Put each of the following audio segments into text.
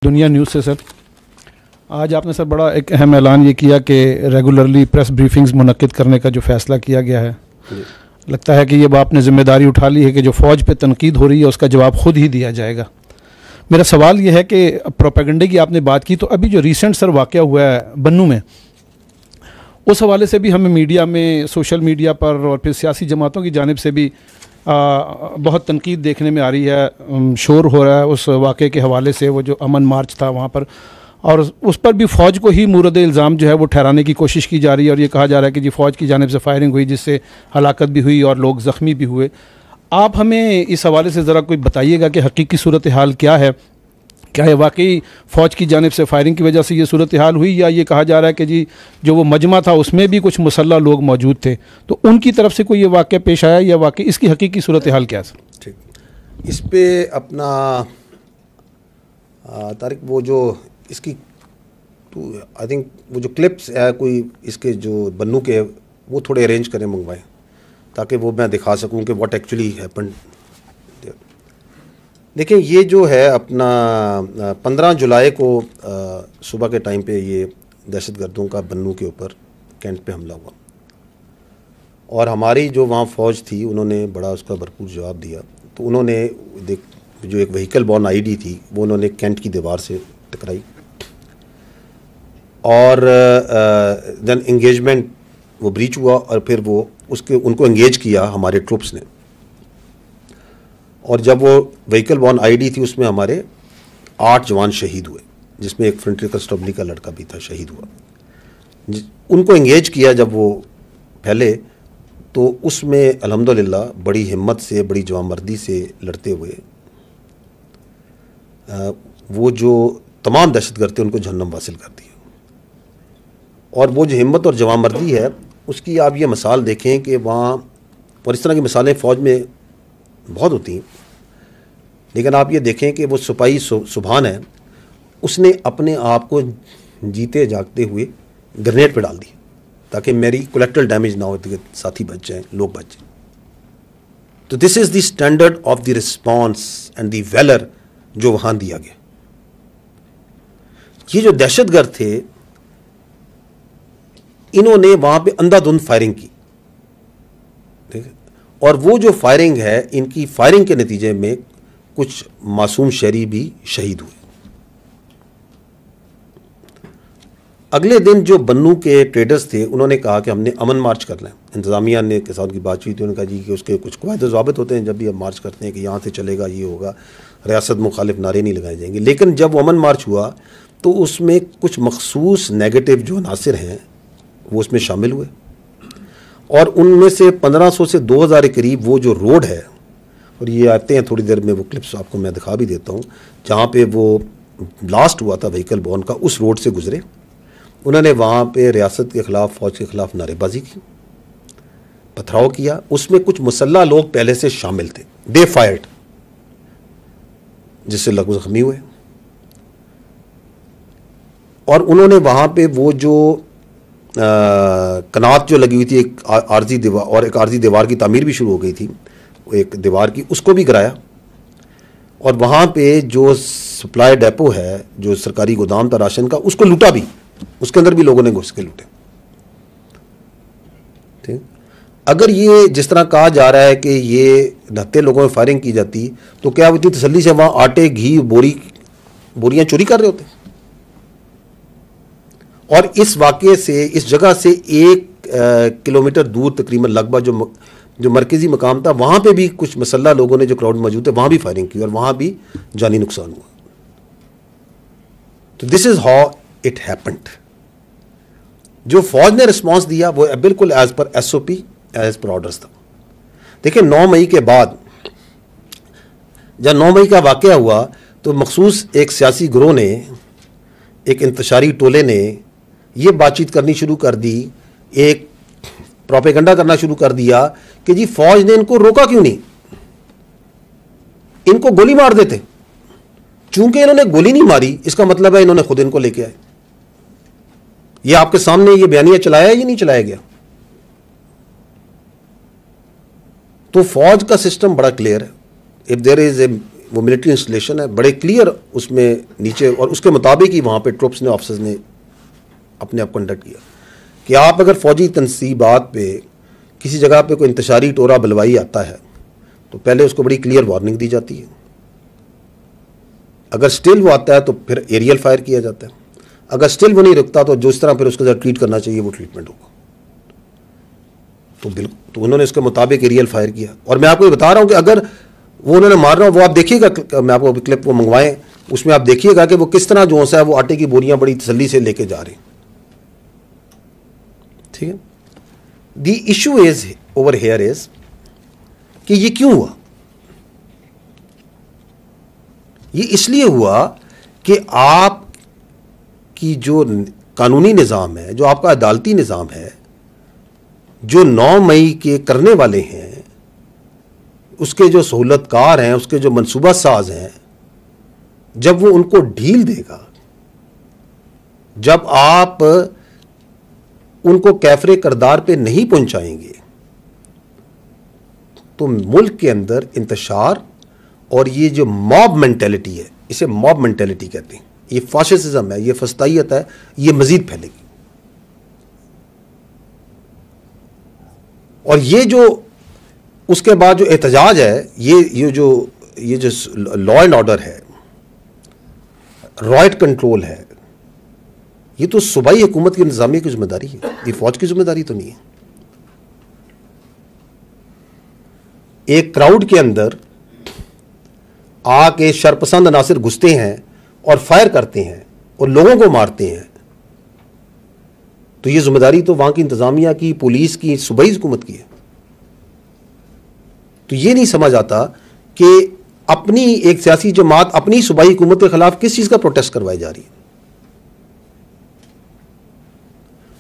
दुनिया न्यूज़ से सर, आज आपने सर बड़ा एक अहम ऐलान ये किया कि रेगुलरली प्रेस ब्रीफिंग्स मुनक्किद करने का जो फ़ैसला किया गया है, लगता है कि ये आपने ज़िम्मेदारी उठा ली है कि जो फ़ौज पे तनकीद हो रही है उसका जवाब खुद ही दिया जाएगा। मेरा सवाल ये है कि प्रोपेगेंडे की आपने बात की, तो अभी जो रिसेंट सर वाक़या हुआ है बन्नू में, उस हवाले से भी हमें मीडिया में, सोशल मीडिया पर और फिर सियासी जमातों की जानिब से भी बहुत तनकीद देखने में आ रही है। शोर हो रहा है उस वाक़े के हवाले से, वो जो अमन मार्च था वहाँ पर, और उस पर भी फ़ौज को ही मूरद इल्ज़ाम जो है वो ठहराने की कोशिश की जा रही है, और ये कहा जा रहा है कि जी फ़ौज की जानिब से फायरिंग हुई जिससे हलाकत भी हुई और लोग ज़ख्मी भी हुए। आप हमें इस हवाले से ज़रा कोई बताइएगा कि हकीकी सूरत हाल क्या है? क्या ये वाकई फ़ौज की जानिब से फायरिंग की वजह से ये सूरत हाल हुई, या ये कहा जा रहा है कि जी जो वो मजमा था उसमें भी कुछ मुसल्लह लोग मौजूद थे, तो उनकी तरफ से कोई ये वाक़या पेश आया, या वाकई इसकी हकीकी सूरत हाल क्या है सर? ठीक, इस पे अपना तारिक वो जो इसकी आई थिंक वो जो क्लिप्स है कोई इसके जो बन्नू के, वो थोड़े अरेंज करें, मंगवाएं, ताकि वो मैं दिखा सकूं कि व्हाट एक्चुअली हैपेंड। देखिए, ये जो है अपना 15 जुलाई को सुबह के टाइम पे ये दहशतगर्दों का बन्नू के ऊपर कैंट पे हमला हुआ, और हमारी जो वहाँ फ़ौज थी उन्होंने बड़ा उसका भरपूर जवाब दिया। तो उन्होंने जो एक व्हीकल बॉर्न आईडी थी वो उन्होंने कैंट की दीवार से टकराई, और देन इंगेजमेंट वो ब्रीच हुआ, और फिर वो उनको इंगेज किया हमारे ट्रूप्स ने। और जब वो व्हीकल बॉर्न आईडी थी उसमें हमारे 8 जवान शहीद हुए, जिसमें एक फ्रंटरी कंस्टेबल का लड़का भी था, शहीद हुआ। उनको इंगेज किया जब वो पहले, तो उसमें अल्हम्दुलिल्लाह बड़ी हिम्मत से, बड़ी जवानमर्दी से लड़ते हुए वो जो तमाम दहशतगर्द थे उनको जहन्नम वासिल कर दिया। और वो जो हिम्मत और जवानमर्दी है उसकी आप ये मिसाल देखें कि वहाँ, और इस तरह की मिसालें फ़ौज में बहुत होती हैं, लेकिन आप ये देखें कि वो सिपाही सुभान है, उसने अपने आप को जीते जागते हुए ग्रेनेड पे डाल दिया ताकि मेरी कोलेक्ट्रल डैमेज ना हो, तो साथी बच जाएं, लोग बच जाएं। तो this is the standard of the response and the valour जो वहाँ दिया गया। ये जो दहशतगर्द थे, इन्होंने वहाँ पे अंधाधुंध फायरिंग की, ठीक है, और वो जो फायरिंग है, इनकी फायरिंग के नतीजे में कुछ मासूम शहरी भी शहीद हुए। अगले दिन जो बन्नू के ट्रेडर्स थे उन्होंने कहा कि हमने अमन मार्च करना है। इंतज़ामिया ने के साथ की बातचीत हुई, उन्होंने कहा जी कि उसके कुछ क़वायद ज़ाबित होते हैं, जब भी हम मार्च करते हैं कि यहाँ से चलेगा, ये होगा, रियासत मुखालिफ नारे नहीं लगाए जाएंगे। लेकिन जब अमन मार्च हुआ तो उसमें कुछ मखसूस नेगेटिव जो अनासिर हैं वो उसमें शामिल हुए, और उनमें से 1500 से 2000 के करीब वो जो रोड है, और ये आते हैं थोड़ी देर में, वो क्लिप्स आपको मैं दिखा भी देता हूँ, जहाँ पे वो ब्लास्ट हुआ था व्हीकल बॉर्न का, उस रोड से गुजरे। उन्होंने वहाँ पे रियासत के ख़िलाफ़, फ़ौज के ख़िलाफ़ नारेबाजी की, पथराव किया। उसमें कुछ मुसल्ला लोग पहले से शामिल थे, दे फायर्ड, जिससे लोग ज़ख्मी हुए। और उन्होंने वहाँ पे वो जो कनात जो लगी हुई थी, एक आर्जी दीवार, और एक आर्जी दीवार की तामीर भी शुरू हो गई थी, एक दीवार की, उसको भी गिराया। और वहाँ पे जो सप्लाई डेपो है, जो सरकारी गोदाम था राशन का, उसको लूटा भी, उसके अंदर भी लोगों ने घुस के लूटे। ठीक, अगर ये जिस तरह कहा जा रहा है कि ये 69 लोगों में फायरिंग की जाती, तो क्या वो इतनी तसल्ली से वहाँ आटे, घी, बोरियां चोरी कर रहे होते? और इस वाक़े से, इस जगह से 1 किलोमीटर दूर तकरीबन लगभग जो मरकज़ी मकाम था, वहाँ पे भी कुछ मसल्ला लोगों ने, जो क्राउड मौजूद थे, वहाँ भी फायरिंग की, और वहाँ भी जानी नुकसान हुआ। तो this is how it happened. जो फ़ौज ने रिस्पॉन्स दिया वो बिल्कुल as per SOP, as per orders था। देखिए, 9 मई के बाद, जब 9 मई का वाक़या हुआ, तो मखसूस एक सियासी गिरोह ने, एक इंतशारी टोले ने ये बातचीत करनी शुरू कर दी, एक प्रोपेगेंडा करना शुरू कर दिया कि जी फ़ौज ने इनको रोका क्यों नहीं, इनको गोली मार देते। चूंकि इन्होंने गोली नहीं मारी, इसका मतलब है इन्होंने खुद इनको लेके आए। ये आपके सामने ये बयानिया चलाया या नहीं चलाया गया? तो फौज का सिस्टम बड़ा क्लियर है। इफ देयर इज ए वो मिलिट्री इंस्टॉलेशन है, बड़े क्लियर उसमें नीचे, और उसके मुताबिक ही वहाँ पे ट्रुप्स ने, ऑफिसर्स ने अपने आप कंडक्ट किया कि आप अगर फौजी तनसीबात पे किसी जगह पे कोई इंतशारी टोरा बलवाई आता है तो पहले उसको बड़ी क्लियर वार्निंग दी जाती है, अगर स्टिल वो आता है तो फिर एरियल फायर किया जाता है, अगर स्टिल वो नहीं रुकता तो जिस तरह फिर उसके साथ ट्रीट करना चाहिए वो ट्रीटमेंट होगा। तो बिल्कुल, तो उन्होंने इसके मुताबिक एरियल फायर किया। और मैं आपको ये बता रहा हूँ कि अगर वो उन्होंने मारना वो आप देखिएगा, मैं आपको क्लिप वो मंगवाएं, उसमें आप देखिएगा कि वो किस तरह जो है वो आटे की बोरियां बड़ी तसल्ली से लेके जा रहे हैं। ठीक है, the issue is over here is कि ये क्यों हुआ। ये इसलिए हुआ कि आप की जो कानूनी निज़ाम है, जो आपका अदालती निज़ाम है, जो 9 मई के करने वाले हैं, उसके जो सहूलतकार हैं, उसके जो मनसूबा साज हैं, जब वो उनको ढील देगा, जब आप उनको कैफरे करदार पे नहीं पहुंचाएंगे, तो मुल्क के अंदर इंतशार और ये जो मॉब मेंटेलिटी है, इसे मॉब मेंटेलिटी कहते हैं, ये फाशिज्म है, ये फस्तायत है, ये मजीद फैलेगी। और ये जो उसके बाद जो एहतजाज है, ये जो लॉ एंड ऑर्डर है, राइट कंट्रोल है, ये तो सूबाई हुकूमत की इंतजामिया की जिम्मेदारी है, ये फौज की जिम्मेदारी तो नहीं है। एक क्राउड के अंदर आके शरपसंद अनासिर घुसते हैं और फायर करते हैं और लोगों को मारते हैं, तो ये जिम्मेदारी तो वहां की इंतजामिया की, पुलिस की, सूबाई हुकूमत की है। तो ये नहीं समझ आता कि अपनी एक सियासी जमात अपनी सूबाई हुकूमत के खिलाफ किस चीज का प्रोटेस्ट करवाई जा रही है।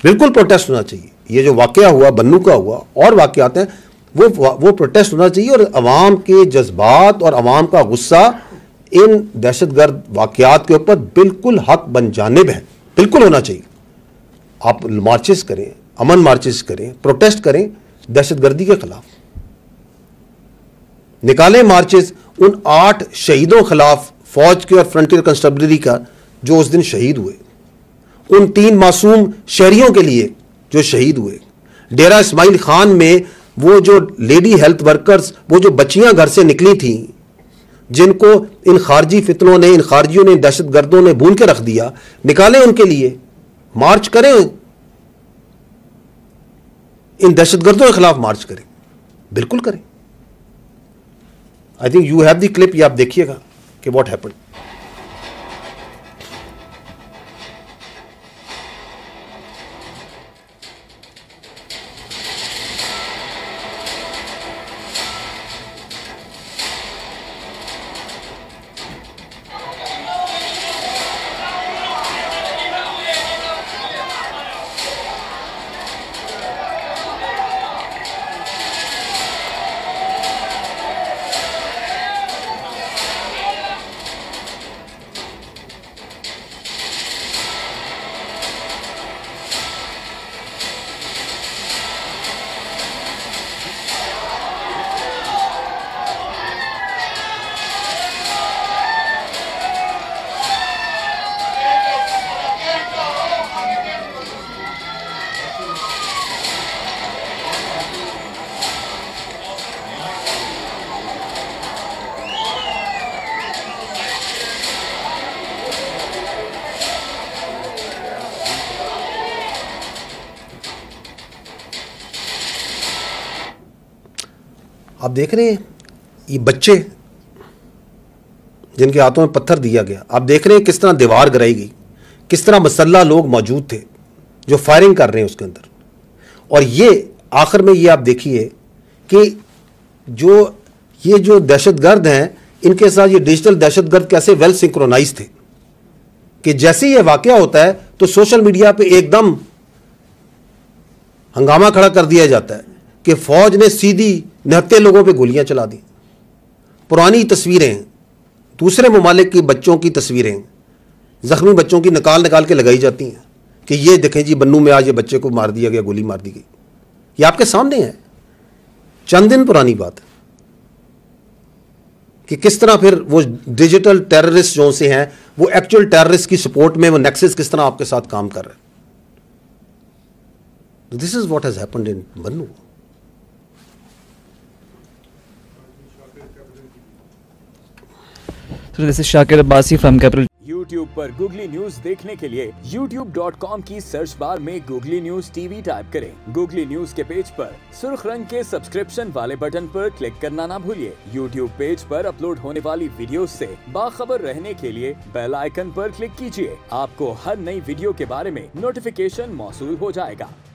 बिल्कुल प्रोटेस्ट होना चाहिए। ये जो वाकया हुआ, बन्नू का हुआ और वाकयात हैं, वो प्रोटेस्ट होना चाहिए, और अवाम के जज्बात और अवाम का गुस्सा इन दहशतगर्द वाकयात के ऊपर बिल्कुल हक बन जानिब है, बिल्कुल होना चाहिए। आप मार्चेस करें, अमन मार्चेस करें, प्रोटेस्ट करें दहशतगर्दी के खिलाफ, निकालें मार्चेस उन 8 शहीदों खिलाफ फौज के और फ्रंटियर कंस्टेबलरी का जो उस दिन शहीद हुए, उन 3 मासूम शहरियों के लिए जो शहीद हुए, डेरा इस्माइल खान में वो जो लेडी हेल्थ वर्कर्स, वो जो बच्चियां घर से निकली थी, जिनको इन खारजी फितनों ने, इन खारजियों ने, दहशतगर्दों ने भून के रख दिया, निकालें उनके लिए, मार्च करें, इन दहशतगर्दों के खिलाफ मार्च करें, बिल्कुल करें। I think you have the clip, ये आप देखिएगा कि व्हाट हैपेंड। आप देख रहे हैं ये बच्चे जिनके हाथों में पत्थर दिया गया, आप देख रहे हैं किस तरह दीवार गिराई गई, किस तरह मसल्ला लोग मौजूद थे जो फायरिंग कर रहे हैं उसके अंदर। और ये आखिर में ये आप देखिए कि ये जो दहशतगर्द हैं, इनके साथ ये डिजिटल दहशतगर्द कैसे वेल सिंक्रोनाइज थे कि जैसे ही ये वाकया होता है तो सोशल मीडिया पे एकदम हंगामा खड़ा कर दिया जाता है कि फौज ने सीधी निहत्थे लोगों पे गोलियां चला दी। पुरानी तस्वीरें, दूसरे ममालिक के बच्चों की तस्वीरें, जख्मी बच्चों की निकाल के लगाई जाती हैं कि ये देखें जी बन्नू में आज ये बच्चे को मार दिया गया, गोली मार दी गई। ये आपके सामने है, चंद दिन पुरानी बात है, कि किस तरह फिर वो डिजिटल टेररिस्ट जो से हैं वो एक्चुअल टेररिस्ट की सपोर्ट में वो नेक्सस किस तरह आपके साथ काम कर रहे हैं. This is what has happened in Bannu. So this is Shakir Abbasi from Capital. YouTube पर गूगली न्यूज देखने के लिए youtube.com की सर्च बार में गूगली न्यूज टीवी टाइप करें. गूगली न्यूज के पेज पर सुर्ख रंग के सब्सक्रिप्शन वाले बटन पर क्लिक करना ना भूलिए. YouTube पेज पर अपलोड होने वाली वीडियोस से बाखबर रहने के लिए बेल आइकन पर क्लिक कीजिए. आपको हर नई वीडियो के बारे में नोटिफिकेशन मौसूल हो जाएगा.